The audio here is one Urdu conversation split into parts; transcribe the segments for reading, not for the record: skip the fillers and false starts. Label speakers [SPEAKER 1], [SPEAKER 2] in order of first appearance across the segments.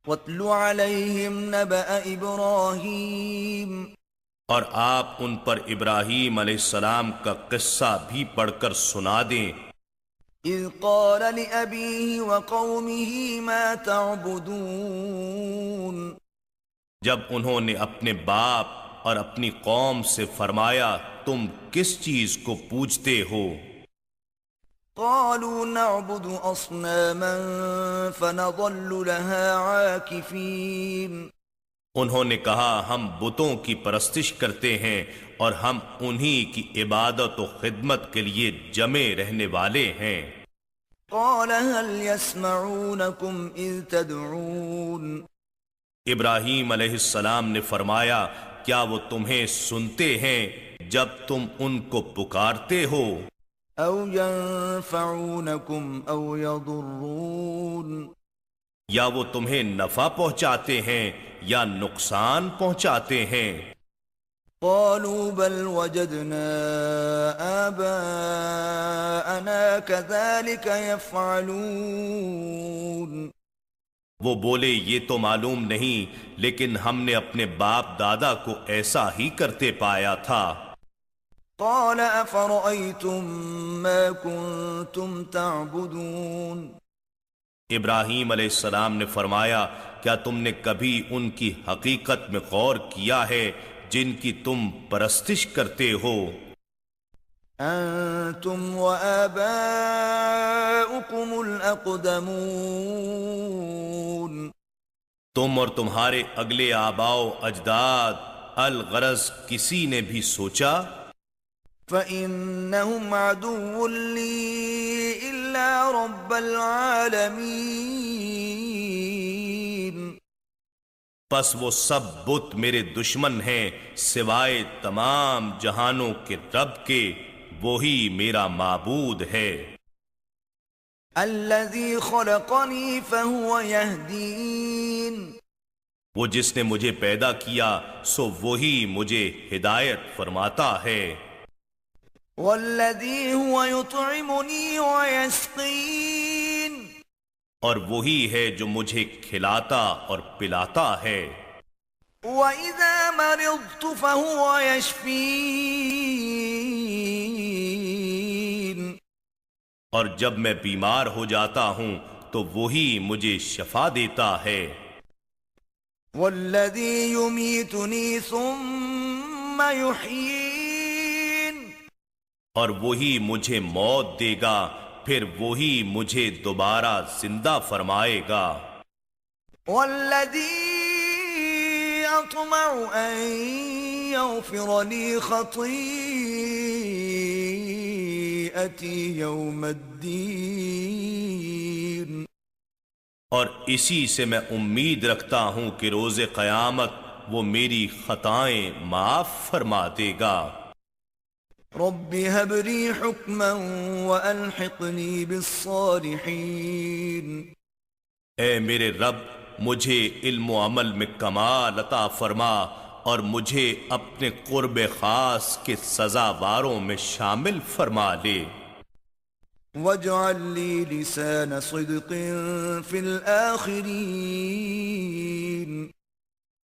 [SPEAKER 1] وَاتْلُ عَلَيْهِمْ نَبَأَ إِبْرَاهِيمَ،
[SPEAKER 2] اور آپ ان پر ابراہیم علیہ السلام کا قصہ بھی پڑھ کر سنا دیں،
[SPEAKER 1] إِذْ قَالَ لِأَبِيهِ وَقَوْمِهِ مَا تَعْبُدُونَ،
[SPEAKER 2] جب انہوں نے اپنے باپ اور اپنی قوم سے فرمایا تم کس چیز کو پوجتے ہو؟
[SPEAKER 1] قالوا نعبد أصناما فنظل لها عاكفين،
[SPEAKER 2] انہوں نے کہا ہم بتوں کی پرستش کرتے ہیں اور ہم انہی کی عبادت و خدمت کے لیے جمے رہنے والے ہیں۔
[SPEAKER 1] قال هل يسمعونكم إذ تدعون،
[SPEAKER 2] ابراہیم علیہ السلام نے فرمایا کیا وہ تمہیں سنتے ہیں جب تم ان کو پکارتے ہو؟
[SPEAKER 1] أو ينفعونكم أو يضرون،
[SPEAKER 2] یا وہ تمہیں نفع پہنچاتے ہیں یا نقصان پہنچاتے ہیں؟
[SPEAKER 1] قالوا بل وجدنا آباءنا كذلك يفعلون،
[SPEAKER 2] وہ بولے یہ تو معلوم نہیں لیکن ہم نے اپنے باپ دادا کو ایسا ہی کرتے پایا تھا۔
[SPEAKER 1] قال أفرأيتم ما كنتم تعبدون،
[SPEAKER 2] ابراہیم علیہ السلام نے فرمایا کیا تم نے کبھی ان کی حقیقت میں غور کیا ہے جن کی تم پرستش کرتے ہو؟
[SPEAKER 1] أنتم وآباؤكم الأقدمون،
[SPEAKER 2] تم اور تمہارے اگلے آباؤ اجداد، الغرض کسی نے بھی سوچا؟
[SPEAKER 1] فإنهم عدو لي إلا رب العالمين،
[SPEAKER 2] پس وہ سب بت میرے دشمن ہیں سوائے تمام جہانوں کے رب کے، وہی میرا معبود ہے۔
[SPEAKER 1] الذي خلقني فهو يهدين،
[SPEAKER 2] وہ جس نے مجھے پیدا کیا سو وہی مجھے ہدایت فرماتا ہے۔
[SPEAKER 1] والذي هو يطعمني ويسقين،
[SPEAKER 2] اور وہی ہے جو مجھے کھلاتا اور پلاتا ہے۔
[SPEAKER 1] وإذا مرضت فهو يشفين،
[SPEAKER 2] اور جب میں بیمار ہو جاتا ہوں تو وہی مجھے شفا دیتا ہے۔
[SPEAKER 1] والذي يميتني ثم يحيين،
[SPEAKER 2] اور وہی مجھے موت دے گا پھر وہی مجھے دوبارہ زندہ فرمائے گا۔
[SPEAKER 1] والذي أطمع أن يغفر لي خطيئتي يوم الدين،
[SPEAKER 2] اور اسی سے میں امید رکھتا ہوں کہ روز قیامت وہ میری خطائیں معاف فرما دے گا۔
[SPEAKER 1] رب هب لي حكما وألحقني بالصالحين،
[SPEAKER 2] اے میرے رب مجھے علم و عمل میں کمال عطا فرما اور مجھے اپنے قرب خاص کے سزاواروں میں شامل فرما لے۔
[SPEAKER 1] واجعل لي لسان صدق في الآخرين،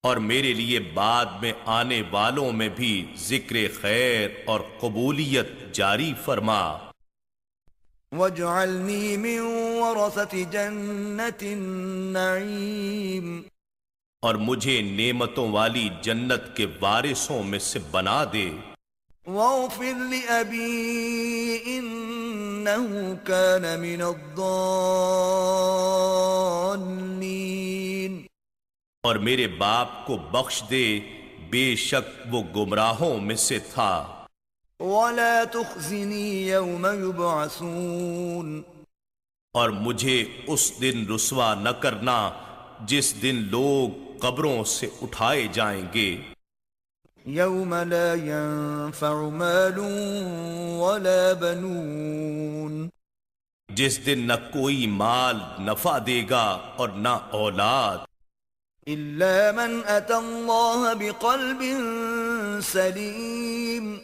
[SPEAKER 2] اور میرے لیے بعد میں آنے والوں میں بھی ذکر خیر اور قبولیت جاری فرما۔
[SPEAKER 1] واجعلني من ورثة جنة النعيم،
[SPEAKER 2] اور مجھے نعمتوں والی جنت کے وارثوں میں سے بنا دے۔
[SPEAKER 1] واغفر لأبي إنه كان من الضالين،
[SPEAKER 2] اور میرے باپ کو بخش دے بے شک وہ گمراہوں میں سے تھا۔
[SPEAKER 1] ولا تخزني يوم يبعثون،
[SPEAKER 2] اور مجھے اس دن رسوا نہ کرنا جس دن لوگ قبروں سے اٹھائے جائیں گے۔
[SPEAKER 1] يوم لا ينفع مال ولا بنون،
[SPEAKER 2] جس دن نہ کوئی مال نفع دے گا اور نہ اولاد،
[SPEAKER 1] إلا من أتى الله بقلب سليم،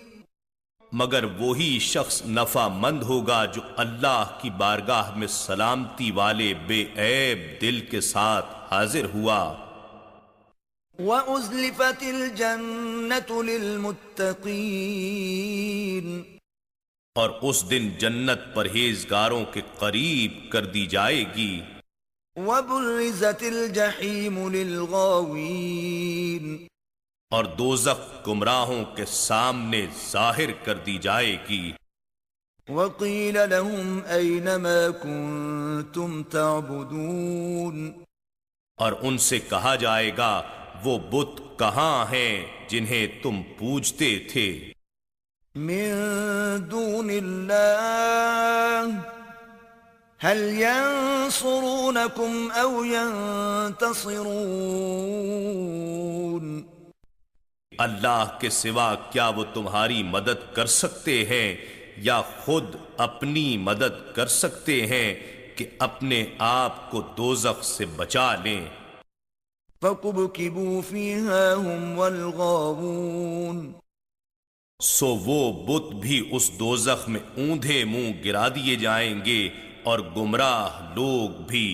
[SPEAKER 2] مگر وہی شخص نفع مند ہوگا جو اللہ کی بارگاہ میں سلامتی والے بے عیب دل کے ساتھ حاضر ہوا۔
[SPEAKER 1] وَأُزْلِفَتِ الْجَنَّةُ لِلْمُتَّقِينَ،
[SPEAKER 2] اور اس دن جنت پرہیزگاروں کے قریب کر دی جائے گی۔
[SPEAKER 1] وَبُرِّزَتِ الْجَحِيمُ لِلْغَاوِينَ،
[SPEAKER 2] اور دوزخ گمراہوں کے سامنے ظاہر کر دی جائے گی۔
[SPEAKER 1] وَقِيلَ لَهُمْ أَيْنَ مَا كُنتُمْ تَعْبُدُونَ،
[SPEAKER 2] اور ان سے کہا جائے گا وہ بت کہاں ہیں جنہیں تم پوجتے تھے؟
[SPEAKER 1] من دون اللہ هل ينصرونكم او ينتصرون،
[SPEAKER 2] اللہ کے سوا کیا وہ تمہاری مدد کر سکتے ہیں یا خود اپنی مدد کر سکتے ہیں کہ اپنے آپ کو دوزخ سے بچا لیں؟
[SPEAKER 1] فَكُبْكِبُوا فِيهَا هُمْ وَالْغَاوُونَ،
[SPEAKER 2] سو وہ بت بھی اس دوزخ میں اوندھے منہ گرا دیے جائیں گے اور گمراہ لوگ بھی۔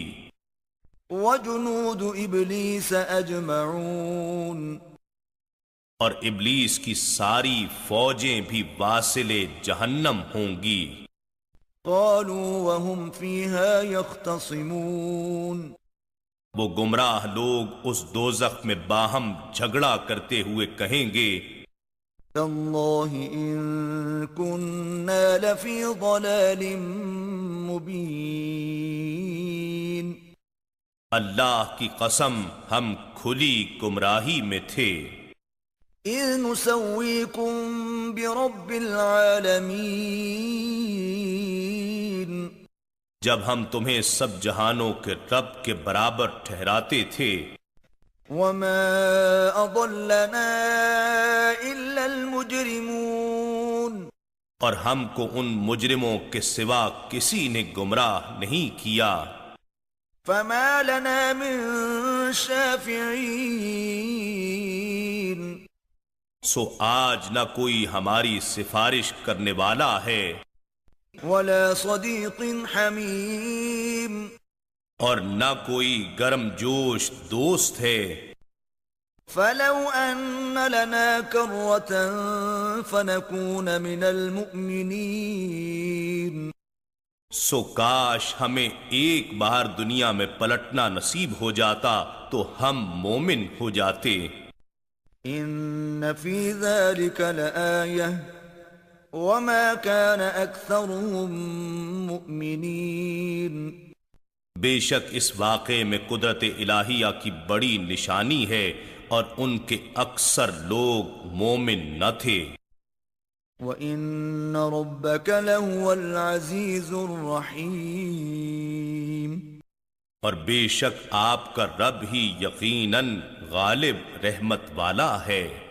[SPEAKER 1] وَجُنُودُ إِبْلِيسَ أَجْمَعُونَ،
[SPEAKER 2] اور ابلیس کی ساری فوجیں بھی واصل جہنم ہوں گی۔
[SPEAKER 1] قالوا وهم فيها يختصمون،
[SPEAKER 2] وہ گمراہ لوگ اس دوزخ میں باہم جھگڑا کرتے ہوئے کہیں گے
[SPEAKER 1] تاللہ ان كنا لفی ضلال مبین،
[SPEAKER 2] اللہ کی قسم ہم کھلی گمراہی میں تھے۔
[SPEAKER 1] اذ نسویکم برب العالمین،
[SPEAKER 2] جب ہم تمہیں سب جہانوں کے رب کے برابر ٹھہراتے تھے۔
[SPEAKER 1] وما اضلنا الا المجرمون،
[SPEAKER 2] اور ہم کو ان مجرموں کے سوا کسی نے گمراہ نہیں کیا۔
[SPEAKER 1] فما لنا من شافعین،
[SPEAKER 2] سو آج نہ کوئی ہماری سفارش کرنے والا ہے،
[SPEAKER 1] ولا صدیق حمیم،
[SPEAKER 2] اور نہ کوئی گرم جوش دوست ہے۔
[SPEAKER 1] فلو ان لنا کرة فنكون من المؤمنین،
[SPEAKER 2] سو کاش ہمیں ایک بار دنیا میں پلٹنا نصیب ہو جاتا تو ہم مومن ہو جاتے۔
[SPEAKER 1] ان فی ذلک لآیہ وما كان اکثرهم مؤمنین،
[SPEAKER 2] بے شک اس واقعے میں قدرت الہیہ کی بڑی نشانی ہے اور ان کے اکثر لوگ مومن نہ تھے۔
[SPEAKER 1] وَإِنَّ رَبَّكَ لَهُوَ الْعَزِيزُ الرَّحِيمُ،
[SPEAKER 2] اور بے شک آپ کا رب ہی یقیناً غالب رحمت والا ہے۔